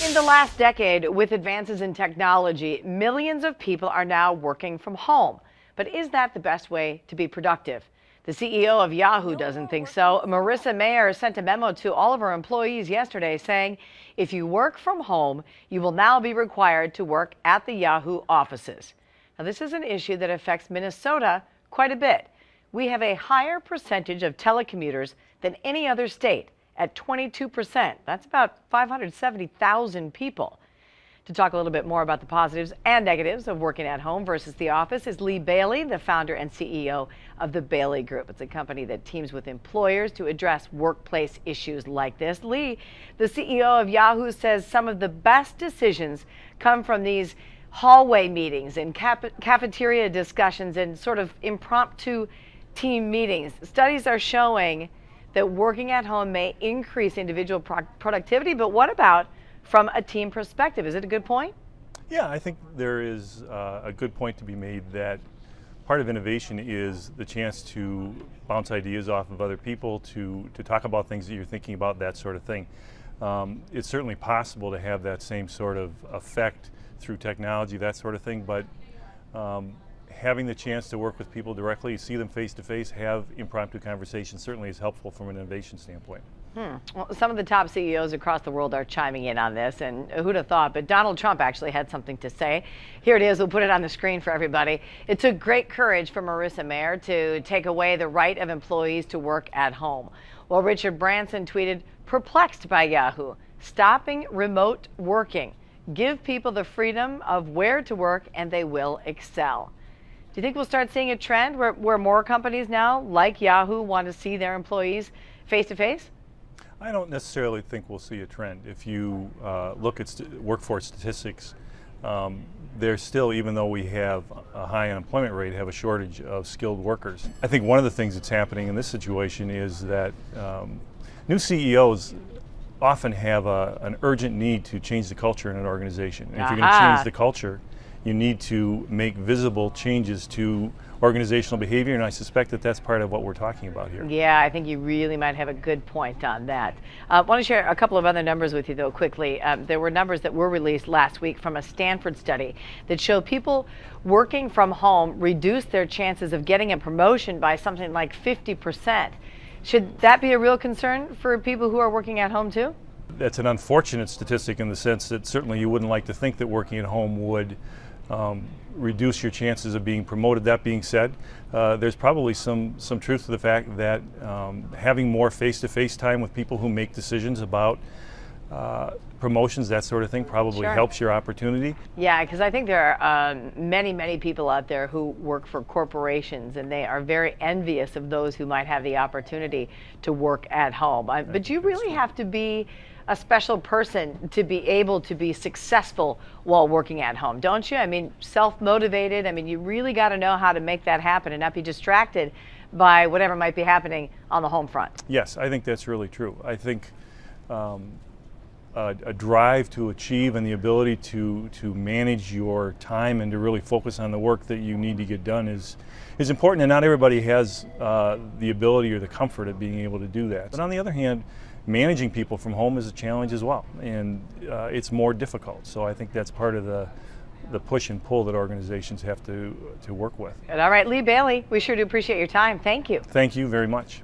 In the last decade, with advances in technology, millions of people are now working from home. But is that the best way to be productive? The CEO of Yahoo doesn't think so. Marissa Mayer sent a memo to all of her employees yesterday saying, if you work from home, you will now be required to work at the Yahoo offices. Now, this is an issue that affects Minnesota quite a bit. We have a higher percentage of telecommuters than any other state, at 22%. That's about 570,000 people. To talk a little bit more about the positives and negatives of working at home versus the office is Leigh Bailey, the founder and CEO of the Bailey Group. It's a company that teams with employers to address workplace issues like this. Leigh, the CEO of Yahoo, says some of the best decisions come from these hallway meetings and cafeteria discussions and sort of impromptu team meetings. Studies are showing that working at home may increase individual productivity, but what about from a team perspective? Is it a good point? Yeah, I think there is a good point to be made that part of innovation is the chance to bounce ideas off of other people, to talk about things that you're thinking about, that sort of thing. It's certainly possible to have that same sort of effect through technology, that sort of thing, but having the chance to work with people directly, see them face to face, have impromptu conversations certainly is helpful from an innovation standpoint. Well, some of the top CEOs across the world are chiming in on this, and who'd have thought, but Donald Trump actually had something to say. Here it is, we'll put it on the screen for everybody. It took great courage for Marissa Mayer to take away the right of employees to work at home. Well, Richard Branson tweeted, perplexed by Yahoo, stopping remote working. Give people the freedom of where to work and they will excel. Do you think we'll start seeing a trend where more companies now, like Yahoo, want to see their employees face to face? I don't necessarily think we'll see a trend. If you look at workforce statistics, there's still, even though we have a high unemployment rate, have a shortage of skilled workers. I think one of the things that's happening in this situation is that new CEOs often have an urgent need to change the culture in an organization. And if you're going to change the culture, you need to make visible changes to organizational behavior, and I suspect that that's part of what we're talking about here. Yeah, I think you really might have a good point on that. I want to share a couple of other numbers with you, though, quickly. There were numbers that were released last week from a Stanford study that show people working from home reduce their chances of getting a promotion by something like 50%. Should that be a real concern for people who are working at home, too? That's an unfortunate statistic in the sense that certainly you wouldn't like to think that working at home would reduce your chances of being promoted. That being said, there's probably some truth to the fact that having more face-to-face time with people who make decisions about promotions, that sort of thing, probably helps your opportunity. Yeah, because I think there are many people out there who work for corporations, and they are very envious of those who might have the opportunity to work at home. But you really have to be a special person to be able to be successful while working at home, don't you? I mean, self-motivated. I mean, you really got to know how to make that happen and not be distracted by whatever might be happening on the home front. Yes, I think that's really true. I think a drive to achieve and the ability to manage your time and to really focus on the work that you need to get done is important, and not everybody has the ability or the comfort of being able to do that. But on the other hand, managing people from home is a challenge as well, and it's more difficult. So I think that's part of the push and pull that organizations have to work with. All right, Leigh Bailey, we sure do appreciate your time. Thank you. Thank you very much.